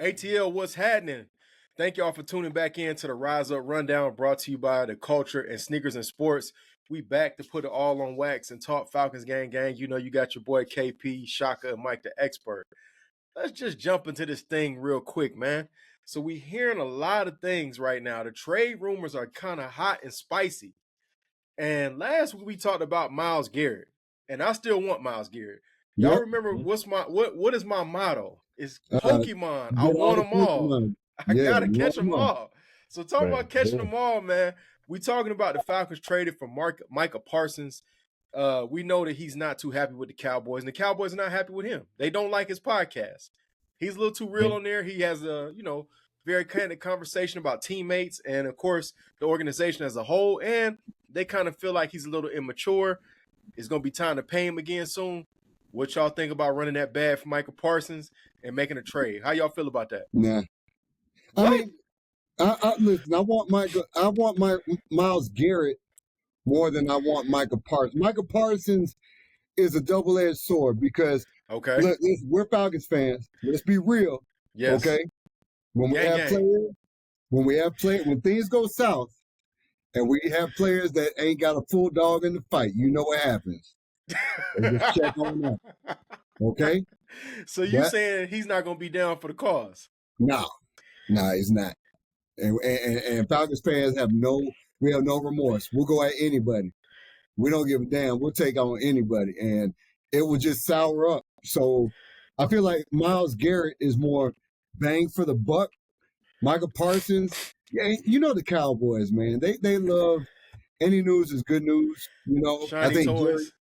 ATL, what's happening? Thank y'all for tuning back in to the Rise Up Rundown, brought to you by the Culture and Sneakers and Sports. We back to put it all on wax and talk Falcons gang. You know you got your boy KP, Shaka, and Mike the Expert. Let's just jump into this thing real quick, man. So we hearing a lot of things right now. The trade rumors are kind of hot and spicy. And last week we talked about Miles Garrett, and I still want Miles Garrett. Y'all remember what is my motto? It's Pokemon. I want them all. I gotta catch them all. So talking about catching them all, man. We talking about the Falcons traded for Micah Parsons. We know that he's not too happy with the Cowboys, and the Cowboys are not happy with him. They don't like his podcast. He's a little too real on there. He has a very candid conversation about teammates and, of course, the organization as a whole. And they kind of feel like he's a little immature. It's going to be time to pay him again soon. What y'all think about running that bad for Micah Parsons and making a trade? How y'all feel about that? Nah. I mean, listen, I want Miles Garrett more than I want Micah Parsons. Micah Parsons is a double-edged sword because look, we're Falcons fans. Let's be real. Yes. Okay. When things go south and we have players that ain't got a full dog in the fight, you know what happens. Just check on that. Okay? So you saying he's not gonna be down for the cause? No, he's not. And Falcons fans have no remorse. We'll go at anybody. We don't give a damn. We'll take on anybody. And it will just sour up. So I feel like Miles Garrett is more bang for the buck. Micah Parsons, you know the Cowboys, man. They love any news is good news. You know, shiny I think toys.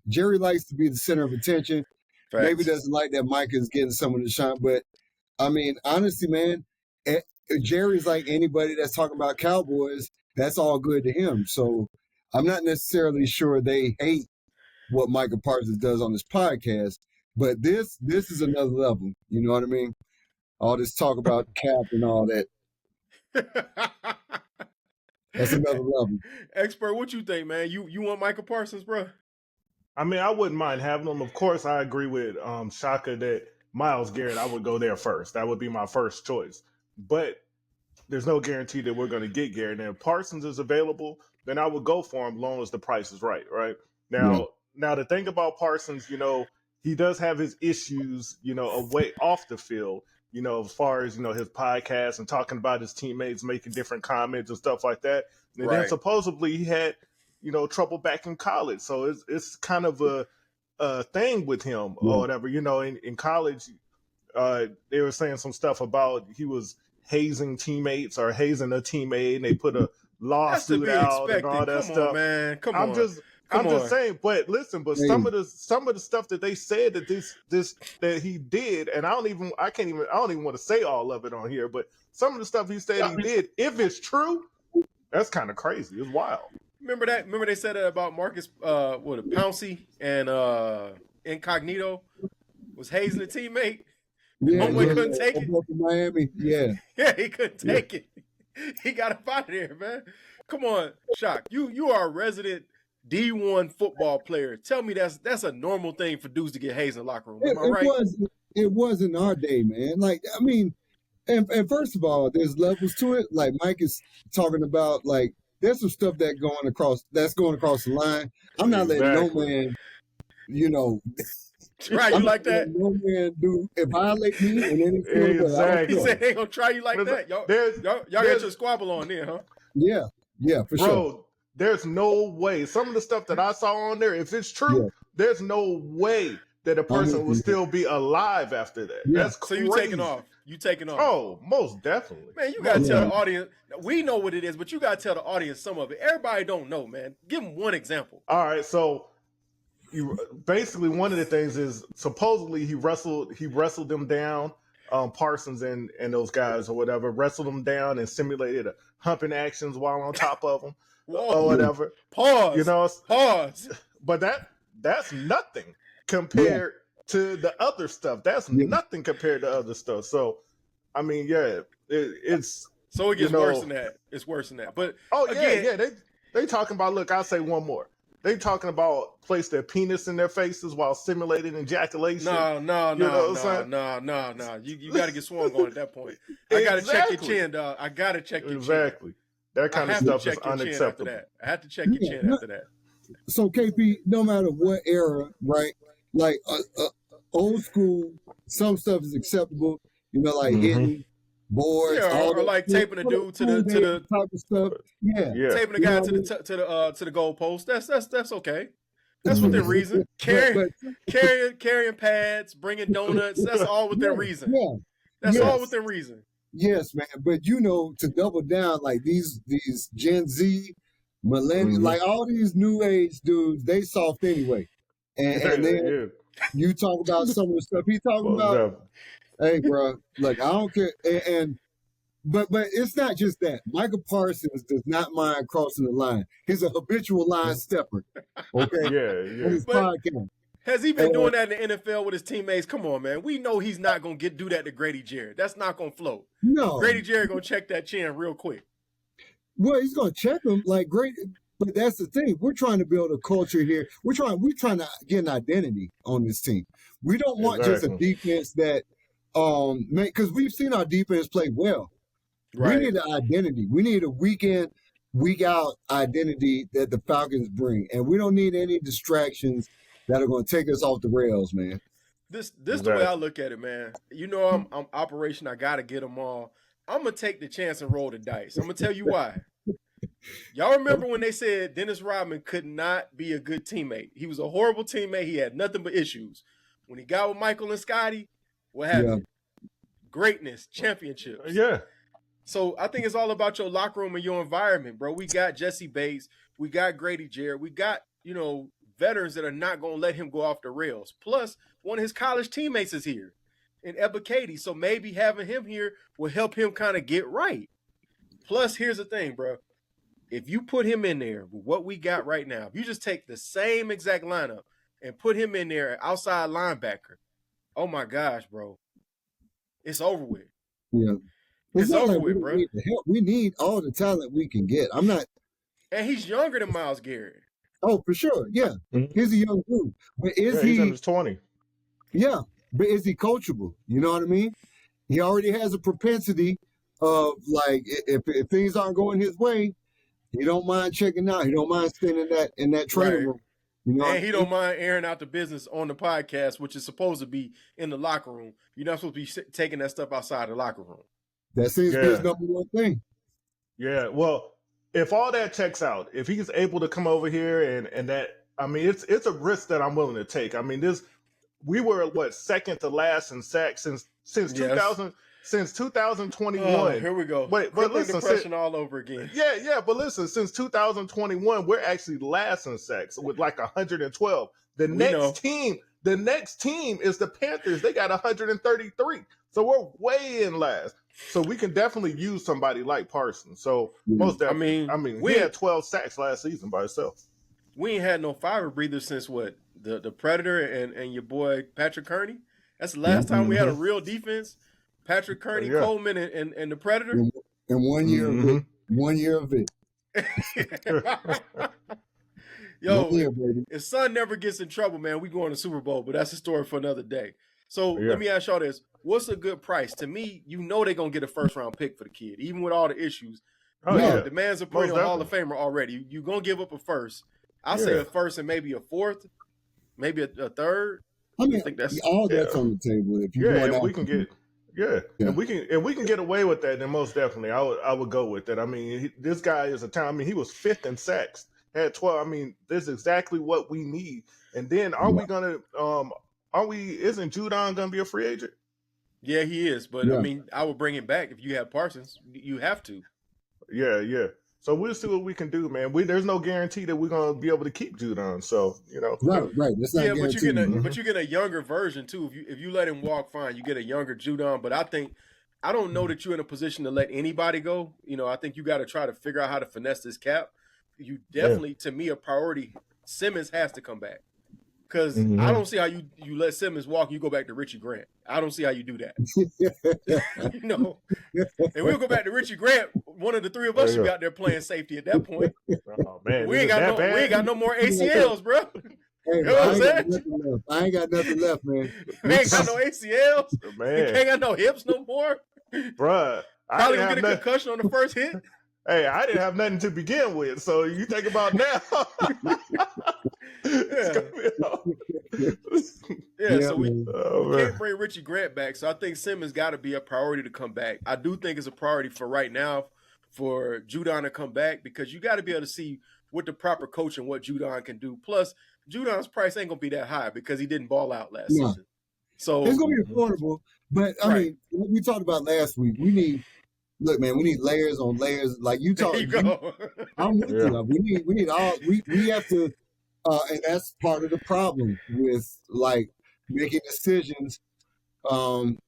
Jerry likes to be the center of attention. Facts. Maybe doesn't like that Micah is getting some of the shine, but I mean, honestly, man, Jerry's like anybody that's talking about Cowboys. That's all good to him. So I'm not necessarily sure they hate what Micah Parsons does on this podcast, but this is another level. You know what I mean? All this talk about cap and all that. That's another level. Expert, what you think, man? You want Micah Parsons, bro? I mean, I wouldn't mind having him. Of course, I agree with Shaka that Miles Garrett, I would go there first. That would be my first choice. But there's no guarantee that we're going to get Garrett. And if Parsons is available, then I would go for him as long as the price is right? Now the thing about Parsons, he does have his issues, away off the field, as far as, his podcast and talking about his teammates making different comments and stuff like that. And then supposedly he had, trouble back in college. So it's kind of a thing with him or whatever. In college, they were saying some stuff about he was hazing teammates or hazing a teammate, and they put a lawsuit out and all that stuff. Man, I'm just saying. But listen, some of the stuff that they said that he did, and I don't even want to say all of it on here, but some of the stuff he said he did, if it's true, that's kind of crazy. It's wild. Remember that? Remember they said that about Marcus, Pouncey and Incognito was hazing a teammate. Homeboy couldn't take it. Miami, yeah, he couldn't take it. He got up out of there, man. Come on, Shock. You are a resident D1 football player. Tell me that's a normal thing for dudes to get hazed in the locker room. Am I right? It was in our day, man. Like, I mean, and first of all, there's levels to it. Like Mike is talking about, like, there's some stuff that's going across the line. I'm not letting no man, Right, you like that? No man do violate me in any field. Exactly. He said they ain't gonna try you like that. Y'all got your squabble on there, huh? Yeah, for sure. Bro, there's no way. Some of the stuff that I saw on there, if it's true, there's no way that a person will still be alive after that. Yeah. That's crazy. So you taking off. Oh, most definitely. Man, you gotta tell the audience. We know what it is, but you gotta tell the audience some of it. Everybody don't know, man. Give them one example. All right, so basically one of the things is supposedly he wrestled them down Parsons and those guys or whatever, wrestled them down and simulated a humping actions while on top of them or whatever. Pause. You know, Pause. But that's nothing compared to the other stuff. That's nothing compared to other stuff. So, I mean, it's so it gets worse than that. It's worse than that. But they talking about. Look, I'll say one more. They talking about place their penis in their faces while simulating ejaculation. No. You got to get swung on at that point. I got to check your chin, dog. I got to check your chin. Exactly. That kind of stuff is unacceptable. I have to check your chin after that. So KP, no matter what era, right? Like old school, some stuff is acceptable. You know, like hitting boards, or like taping a dude to the type of stuff. Yeah. Taping a guy to the goalpost. That's okay. That's within reason. Carrying pads, bringing donuts. That's all within reason. Yeah. That's all within reason. Yes, man. But to double down, like these Gen Z, millennials, like all these new age dudes, they soft anyway. And then you talk about some of the stuff he talking about. Hey, bro, look, I don't care. But it's not just that. Micah Parsons does not mind crossing the line. He's a habitual line stepper. Okay. Yeah. On his podcast. Has he been doing that in the NFL with his teammates? Come on, man. We know he's not going to do that to Grady Jarrett. That's not going to float. No. Grady Jarrett going to check that chin real quick. Well, he's going to check him like great. But that's the thing. We're trying to build a culture here. We're trying to get an identity on this team. We don't want just a defense that, because we've seen our defense play well. Right. We need an identity. We need a week in, week out identity that the Falcons bring. And we don't need any distractions that are going to take us off the rails, man. This the way I look at it, man. You know, I'm Operation I got to get them all. I'm going to take the chance and roll the dice. I'm going to tell you why. Y'all remember when they said Dennis Rodman could not be a good teammate? He was a horrible teammate. He had nothing but issues. When he got with Michael and Scotty, what happened? Greatness, championships. Yeah. So I think it's all about your locker room and your environment, bro. We got Jesse Bates. We got Grady Jarrett. We got, veterans that are not going to let him go off the rails. Plus, one of his college teammates is here in Ebiketie. So maybe having him here will help him kind of get right. Plus, here's the thing, bro. If you put him in there with what we got right now, if you just take the same exact lineup and put him in there outside linebacker, oh my gosh, bro. It's over with. Yeah. It's over with, bro. We need all the talent we can get. And he's younger than Miles Garrett. Oh, for sure. Yeah. He's a young dude. But he's in his 20s. Yeah. But is he coachable? You know what I mean? He already has a propensity of, like, if things aren't going his way, he don't mind checking out. He don't mind staying in that training room. You know, and he don't mind airing out the business on the podcast, which is supposed to be in the locker room. You're not supposed to be taking that stuff outside the locker room. That seems to be his number one thing. Yeah, well, if all that checks out, if he's able to come over here and that, I mean, it's a risk that I'm willing to take. I mean, we were second to last in sacks since 2000. Since 2021. Oh, here we go. But listen, depression all over again. Yeah. But listen, since 2021, we're actually last in sacks with like 112. The next team is the Panthers. They got 133. So we're way in last. So we can definitely use somebody like Parsons. So most definitely. I mean, we had 12 sacks last season by himself. We ain't had no fire breather since what? The Predator and your boy Patrick Kearney. That's the last time we had a real defense. Patrick Kearney, Coleman, and the Predator. In 1 year of it. 1 year of it. Yo, if Son never gets in trouble, man, we go on the Super Bowl, but that's a story for another day. So let me ask y'all this. What's a good price? To me, they're going to get a first-round pick for the kid, even with all the issues. The man's a perennial Hall of Famer already. You're going to give up a first. I'll say a first and maybe a fourth, maybe a third. I think that's all that's on the table. If you and we can get if we can get away with that, then most definitely I would go with that. I mean, this guy is a talent. I mean, he was 5th in sacks, had 12. I mean, this is exactly what we need. And then isn't Judon gonna be a free agent? Yeah, he is. But I mean, I would bring him back if you have Parsons. You have to. Yeah. So we'll see what we can do, man. There's no guarantee that we're gonna be able to keep Judon. So Right. That's not guaranteed. But you get a younger version too. If you let him walk, fine. You get a younger Judon. But I don't know that you're in a position to let anybody go. I think you got to try to figure out how to finesse this cap. You definitely, to me, a priority. Simmons has to come back. Because I don't see how you let Simmons walk and you go back to Richie Grant. I don't see how you do that. And we'll go back to Richie Grant. One of the three of us should be out there playing safety at that point. Oh man, we ain't got no more ACLs, bro. Hey, you know what I'm saying? I ain't got nothing left, man. We ain't got no ACLs. Man. We ain't got no hips no more. Bruh. Probably gonna get a concussion on the first hit. Hey, I didn't have nothing to begin with, so you think about now. So we can't bring Richie Grant back. So I think Simmons got to be a priority to come back. I do think it's a priority for right now for Judon to come back because you got to be able to see with the proper coaching what Judon can do. Plus, Judon's price ain't gonna be that high because he didn't ball out last season. So it's gonna be affordable. But I mean, what we talked about last week, we need layers on layers. Like you talked. I'm with you. We need all. We have to. And that's part of the problem with like making decisions. Getting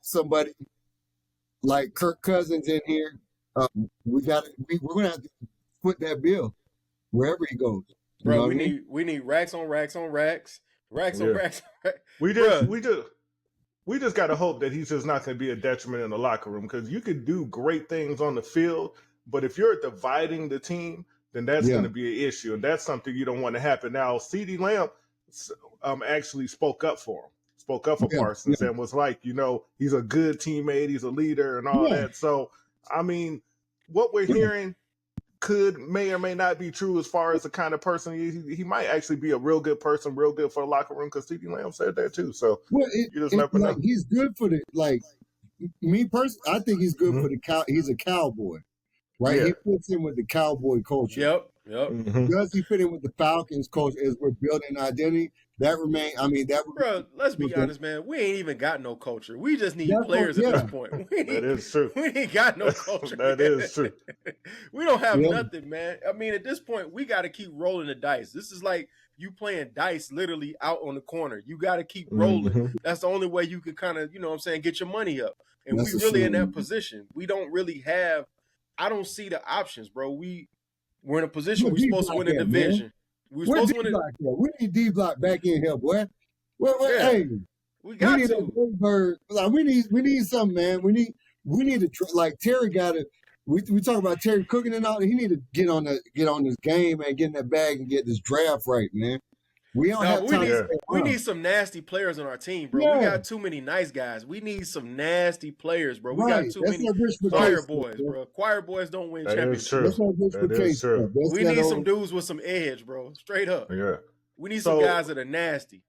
somebody like Kirk Cousins in here. We're gonna have to put that bill wherever he goes. Bro, we need racks on racks on racks, racks on racks. We just gotta hope that he's just not gonna be a detriment in the locker room because you could do great things on the field, but if you're dividing the team, then that's going to be an issue, and that's something you don't want to happen. Now, CeeDee Lamb actually spoke up for Parsons and was like, he's a good teammate, he's a leader, and all that. So, I mean, what we're hearing may or may not be true as far as the kind of person he might actually be a real good person, real good for the locker room, because CeeDee Lamb said that too. So, you just never know. He's good for me personally, I think he's good for the cow. He's a cowboy. Right, he fits in with the cowboy culture. Yep. Does he fit in with the Falcons culture as we're building identity? That remains. Bro, let's be honest, man. We ain't even got no culture. We just need players at this point. That is true. We ain't got no culture. That is true. We don't have nothing, man. I mean, at this point, we got to keep rolling the dice. This is like you playing dice literally out on the corner. You got to keep rolling. That's the only way you can kind of, get your money up. And we really in that position. We don't really have. I don't see the options, bro. We're in a position we're supposed to win a division. We're supposed to win it. We need D-Block back in here, boy. Hey, we got to. We need something, man. We need to like Terry got to. We talk about Terry cooking and all. He need to get on this game and get in that bag and get this draft right, man. We don't have time. We need some nasty players on our team, bro. We got too many nice guys. We need some nasty players, bro. We got too many choir boys, bro. Choir boys don't win championships. That is true. We need some dudes with some edge, bro. Straight up. Yeah. We need some guys that are nasty.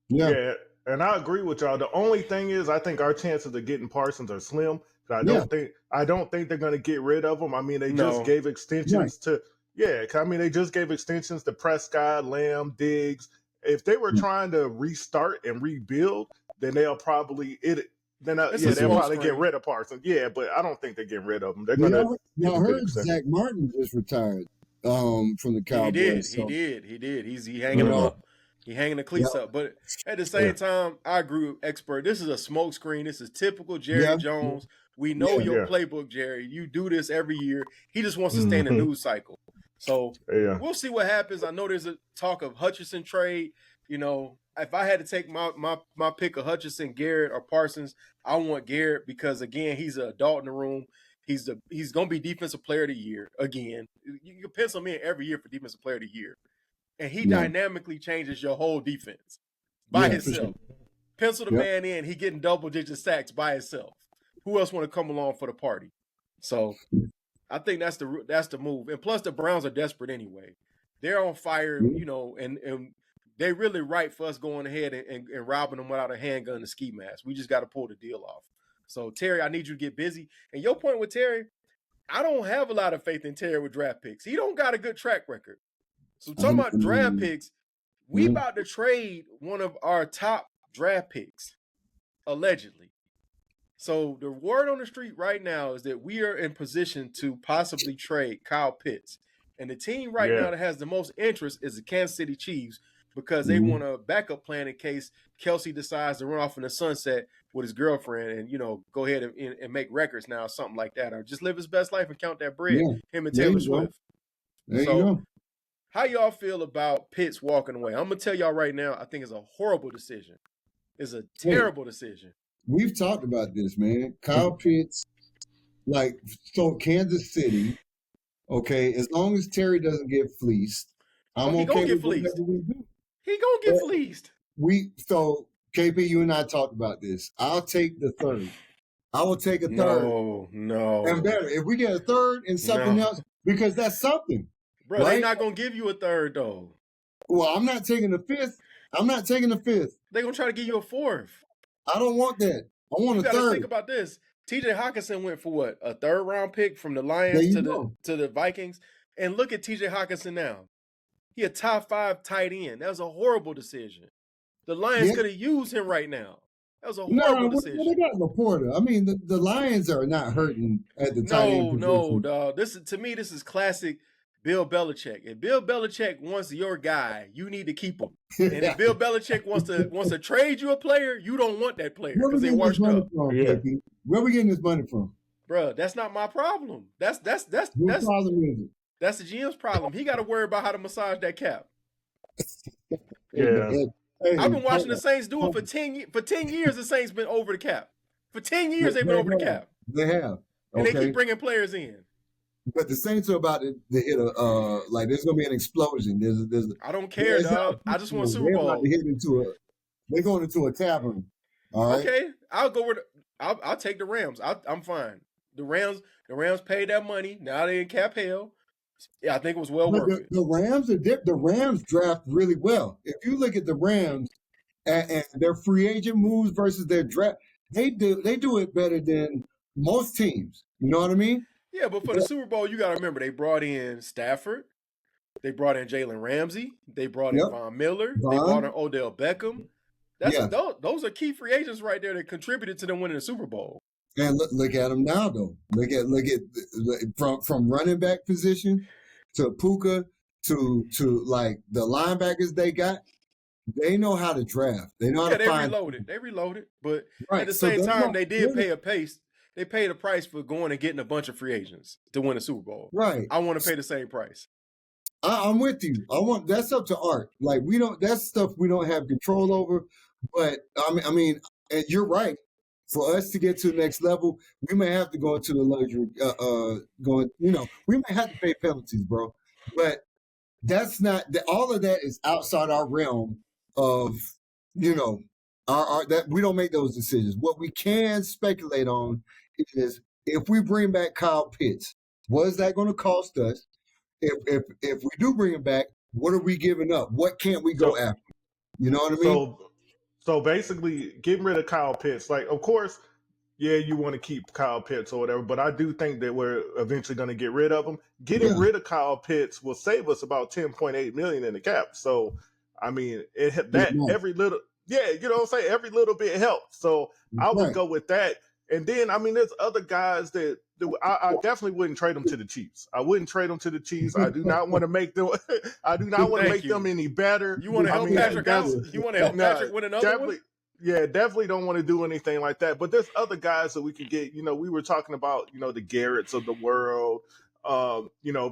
Yeah. And I agree with y'all. The only thing is, I think our chances of getting Parsons are slim. I don't think they're going to get rid of him. I mean, they just gave extensions to. Yeah, I mean, they just gave extensions to Prescott, Lamb, Diggs. If they were trying to restart and rebuild, then they'll probably get rid of Parsons. Yeah, but I don't think they're getting rid of him. They're gonna. Y'all heard Zack Martin just retired from the Cowboys. He did. He's hanging them up. He hanging the cleats up. But at the same time, I agree with expert. This is a smokescreen. This is typical Jerry Jones. We know your playbook, Jerry. You do this every year. He just wants to stay in the news cycle. So we'll see what happens. I know there's a talk of Hutchinson trade. If I had to take my pick of Hutchinson, Garrett, or Parsons, I want Garrett because, again, he's an adult in the room. He's going to be Defensive Player of the Year again. You can pencil him in every year for Defensive Player of the Year. And he dynamically changes your whole defense by himself. Sure. Pencil the man in. He getting double-digit sacks by himself. Who else want to come along for the party? So I think that's the move. And plus, the Browns are desperate anyway. They're on fire, and they really right for us going ahead and robbing them without a handgun and ski mask. We just got to pull the deal off. So, Terry, I need you to get busy. And your point with Terry, I don't have a lot of faith in Terry with draft picks. He don't got a good track record. So, talking about draft picks, we about to trade one of our top draft picks, allegedly. So the word on the street right now is that we are in position to possibly trade Kyle Pitts. And the team right Yeah. now that has the most interest is the Kansas City Chiefs because they Mhm. want a backup plan in case Kelsey decides to run off in the sunset with his girlfriend and, go ahead and make records now or something like that. Or just live his best life and count that bread, Yeah. him and There Taylor you go. Swift. There you So go. how y'all feel about Pitts walking away? I'm going to tell y'all right now, I think it's a horrible decision. It's a terrible decision. We've talked about this, man. Kyle Pitts, so Kansas City, okay, as long as Terry doesn't get fleeced, I'm he okay gonna get with fleeced. whatever we do. He gonna get fleeced. So KP, you and I talked about this. I'll take the third. I will take a third. No. And better. If we get a third and something else, because that's something. Bro, right? They're not gonna give you a third though. Well, I'm not taking the fifth. They're gonna try to give you a fourth. I don't want that. I want You a gotta third. think about this. TJ Hawkinson went for what? A third round pick from the Lions to the Vikings. And look at TJ Hawkinson now. He a top 5 tight end. That was a horrible decision. The Lions could have used him right now. That was a horrible decision. They got Laporta. I mean, the Lions are not hurting at the tight end position. No, dog. This is classic Bill Belichick. If Bill Belichick wants your guy, you need to keep him. And if Bill Belichick wants to trade you a player, you don't want that player because they washed up. Where are we getting this money from? Bro, that's not my problem. That's What problem is it? That's the GM's problem. He got to worry about how to massage that cap. Yeah. I've been watching the Saints do it for 10 years. The Saints been over the cap. For 10 years, they've been over the cap. They have. And they keep bringing players in. But the Saints are about to hit there's gonna be an explosion. There's I don't care, dog. I just want Super Bowl. They're going into a tavern. All right. Okay, I'll go with. I'll take the Rams. I'm fine. The Rams paid that money. Now they in cap hell. Yeah, I think it was well worth it. The Rams draft really well. If you look at the Rams and their free agent moves versus their draft, they do it better than most teams. You know what I mean? Yeah, but for the Super Bowl, you got to remember they brought in Stafford, they brought in Jalen Ramsey, they brought in Von Miller, they brought in Odell Beckham. Those are key free agents right there that contributed to them winning the Super Bowl. And look at them now, though. Look at from running back position to Puka to like the linebackers they got. They know how to draft. They know how to find. They reloaded, but at the same time, they did pay a pace. They paid a price for going and getting a bunch of free agents to win a Super Bowl. Right. I want to pay the same price. I'm with you. That's up to Art. Like that's stuff we don't have control over. But I mean, and you're right. For us to get to the next level, we may have to go into the luxury. We may have to pay penalties, bro. But that's not. All of that is outside our realm of, that we don't make those decisions. What we can speculate on is if we bring back Kyle Pitts, what is that going to cost us? If we do bring him back, what are we giving up? What can't we go after? You know what I mean? So basically, getting rid of Kyle Pitts, like, of course, yeah, you want to keep Kyle Pitts or whatever, but I do think that we're eventually going to get rid of him. Getting rid of Kyle Pitts will save us about $10.8 million in the cap. So, I mean, every little, you know what I'm saying? Every little bit helps. So I would go with that. And then, I mean, there's other guys that I definitely wouldn't trade them to the Chiefs. I wouldn't trade them to the Chiefs. I do not want to make them. I do not want to make them any better. You want to help Patrick out? You want to help Patrick win another one? Yeah, definitely don't want to do anything like that. But there's other guys that we could get. We were talking about, the Garretts of the world,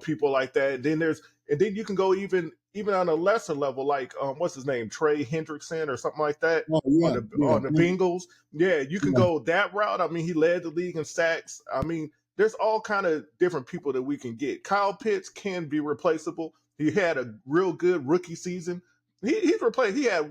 people like that. And then you can go even on a lesser level, like what's his name, Trey Hendrickson or something like that on the Bengals. Yeah, you can go that route. I mean, he led the league in sacks. I mean, there's all kind of different people that we can get. Kyle Pitts can be replaceable. He had a real good rookie season. He's replaced. He had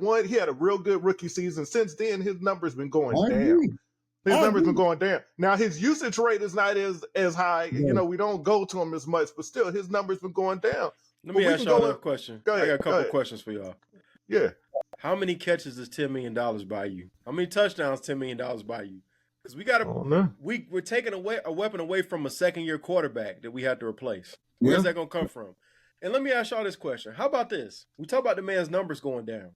a real good rookie season. Since then, his numbers been going down. His numbers been going down. Now his usage rate is not as high. Yeah. We don't go to him as much, but still his numbers been going down. Let me ask y'all a question. Go ahead, I got a couple questions for y'all. Yeah. How many catches does $10 million buy you? How many touchdowns $10 million buy you? Because we're taking a weapon away from a second-year quarterback that we had to replace. Where's that going to come from? And let me ask y'all this question. How about this? We talk about the man's numbers going down.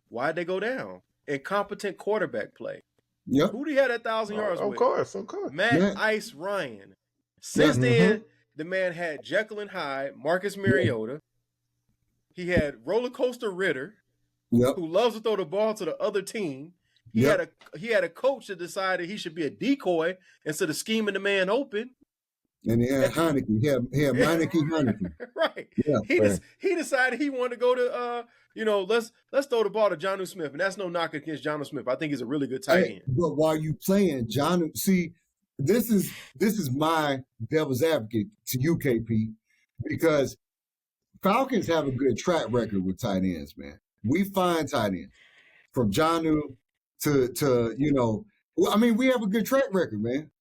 Why'd they go down? Incompetent quarterback play. Yep. Who did he have that 1,000 yards Of with? course. Matt Ice Ryan. Since then, the man had Jekyll and Hyde, Marcus Mariota. He had Roller Coaster Ritter, who loves to throw the ball to the other team. He had a coach that decided he should be a decoy instead of scheming the man open. And he had Heineke. He had Heineke. Right. Yeah, he decided he wanted to go to let's throw the ball to Jonnu Smith. And that's no knock against Jonnu Smith. I think he's a really good tight end. But while you playing Jonnu, see, this is my devil's advocate to you, KP, because Falcons have a good track record with tight ends, man. We find tight ends from Jonnu to we have a good track record, man.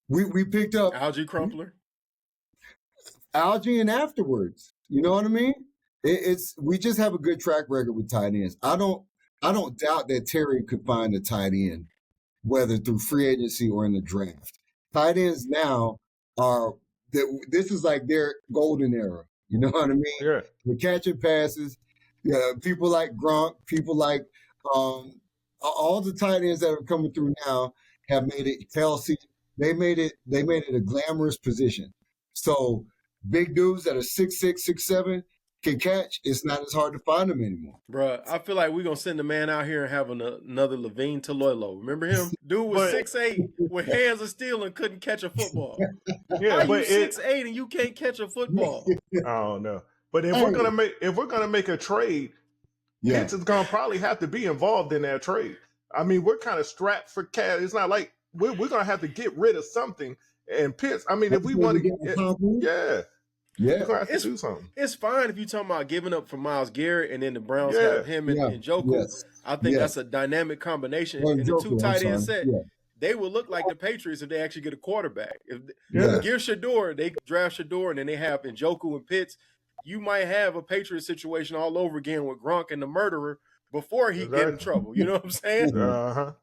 We picked up Algie Crumpler. Algie and afterwards. You know what I mean? We just have a good track record with tight ends. I don't doubt that Terry could find a tight end, whether through free agency or in the draft. Tight ends now this is like their golden era. You know what I mean? Yeah. We're catching passes. Yeah, people like Gronk, people like all the tight ends that are coming through now have made it Kelsey. They made it a glamorous position. So big dudes that are 6'6", 6'7" can catch. It's not as hard to find them anymore. Bruh, I feel like we're going to send the man out here and have another Levine Toloilo. Remember him? Dude was 6'8", with hands of steel and couldn't catch a football. Yeah, How you 6'8" and you can't catch a football? I don't know. But if we're gonna make a trade, Pitts is gonna probably have to be involved in that trade. I mean, we're kind of strapped for cash. It's not like we're gonna have to get rid of something. And Pitts, I mean, if we want to get, we're gonna have to do something. It's fine if you're talking about giving up for Miles Garrett and then the Browns have him and Joku. Yes. I think that's a dynamic combination. And the two tight end set, they will look like the Patriots if they actually get a quarterback. If give Shador, they draft Shador, and then they have Njoku and Pitts. You might have a Patriot situation all over again with Gronk and the murderer before he get in trouble. You know what I'm saying? Oh,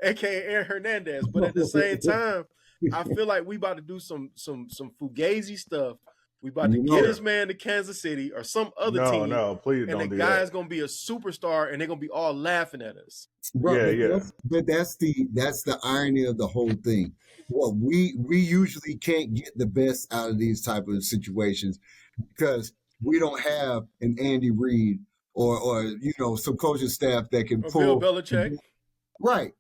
AKA Aaron Hernandez. But at the same time, I feel like we about to do some fugazi stuff. We about to get this man to Kansas City or some other team. No, please don't do that. And the guy's gonna be a superstar, and they're gonna be all laughing at us. But that's the irony of the whole thing. Well, we usually can't get the best out of these type of situations because we don't have an Andy Reid or some coaching staff that can pull Bill Belichick. Right.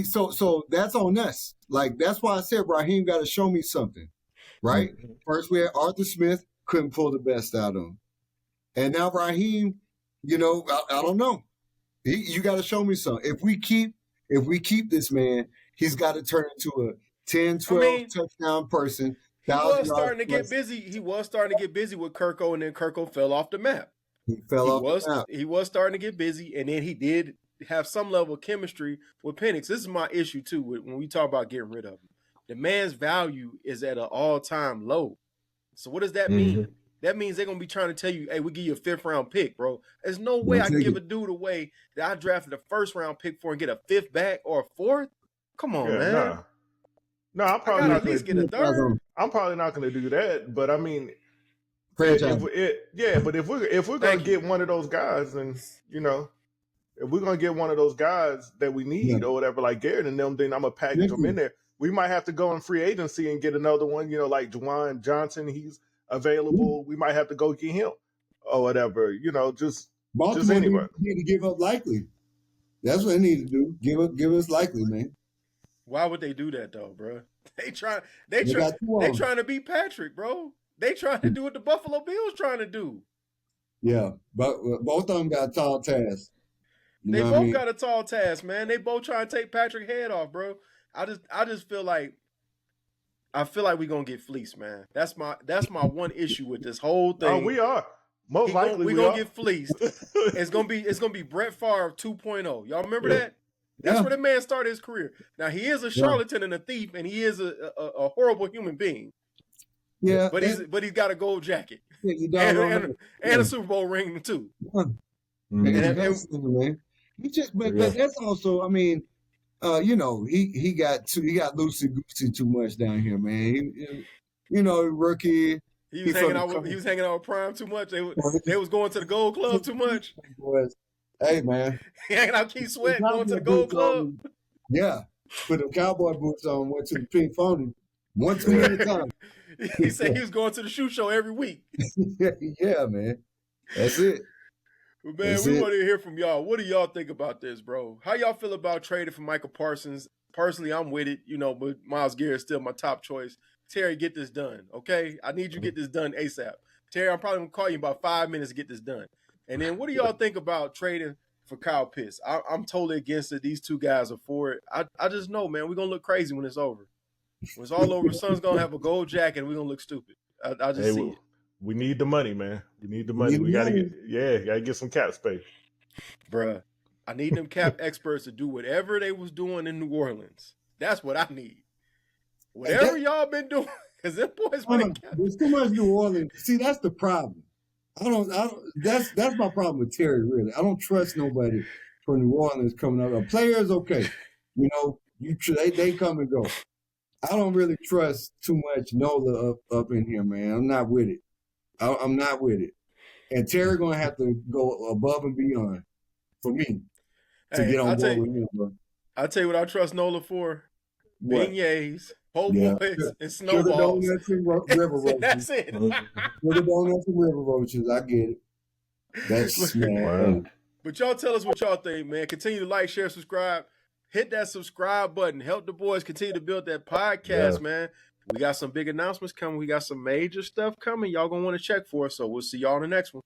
So that's on us. Like that's why I said Raheem got to show me something. Right? Mm-hmm. First we had Arthur Smith, couldn't pull the best out of him. And now Raheem, I don't know. You got to show me something. If we keep this man, he's got to turn into a 10, 12 touchdown person. He was starting to get busy. He was starting to get busy with Kirko, and then Kirko fell off the map. He was starting to get busy, and then he did have some level of chemistry with Penix. This is my issue too when we talk about getting rid of him. The man's value is at an all-time low. So what does that mean? That means they're going to be trying to tell you, hey, we'll give you a 5th-round pick, bro. There's no way I can give a dude away that I drafted a 1st-round pick for and get a 5th back or a 4th. Come on, man. No, I'm probably not at least get a 3rd. I'm probably not going to do that. But I mean, but if we're going to get one of those guys, then if we're going to get one of those guys that we need or whatever, like Garrett and them, then I'm going to package them in there. We might have to go in free agency and get another one, like Juwan Johnson. He's available. We might have to go get him or whatever, just anywhere. Need to give up Likely. That's what they need to do. Give us Likely, man. Why would they do that though, bro? They trying to beat Patrick, bro. They trying to do what the Buffalo Bills trying to do. Yeah, but both of them got tall tasks. They both got a tall task, man. They both trying to take Patrick's head off, bro. I just feel like we're gonna get fleeced, man. That's my one issue with this whole thing. Oh, we are. Most likely we're gonna get fleeced. It's gonna be Brett Favre 2.0. Y'all remember that? That's where the man started his career. Now he is a charlatan and a thief, and he is a horrible human being. Yeah, but he's got a gold jacket and a Super Bowl ring too. Man. But that's also, I mean, he got loosey goosey too much down here, man. Rookie. He was hanging out with Prime too much. They was going to the Gold Club too much. Hey, man. Hanging out Keith Sweat, going to the Cowboy Gold boots Club. on. Yeah. Put the cowboy boots on, went to the Pink Phony. One too many times. He said he was going to the shoe show every week. Yeah, man. That's it. But man, we want to hear from y'all. What do y'all think about this, bro? How y'all feel about trading for Micah Parsons? Personally, I'm with it, but Miles Garrett is still my top choice. Terry, get this done, okay? I need you to get this done ASAP. Terry, I'm probably going to call you in about 5 minutes to get this done. And then what do y'all think about trading for Kyle Pitts? I'm totally against it. These two guys are for it. I just know, man, we're going to look crazy when it's over. When it's all over, Son's going to have a gold jacket and we're going to look stupid. I just see it. We need the money, man. We need the money. We got to get some cap space. Bruh, I need them cap experts to do whatever they was doing in New Orleans. That's what I need. Whatever y'all been doing, because them boys been there's too much New Orleans. See, that's the problem. That's my problem with Terry, really. I don't trust nobody from New Orleans coming up. A player is okay. They come and go. I don't really trust too much Nola up in here, man. I'm not with it. I'm not with it. And Terry going to have to go above and beyond for me to get on board with him, bro. I'll tell you what I trust Nola for. Beignets, po' boys, and snowballs. Sugar donuts and river roaches. That's it. Sugar donuts and river roaches. I get it. That's man. But y'all tell us what y'all think, man. Continue to like, share, subscribe. Hit that subscribe button. Help the boys continue to build that podcast, man. We got some big announcements coming. We got some major stuff coming. Y'all going to want to check for us. So we'll see y'all in the next one.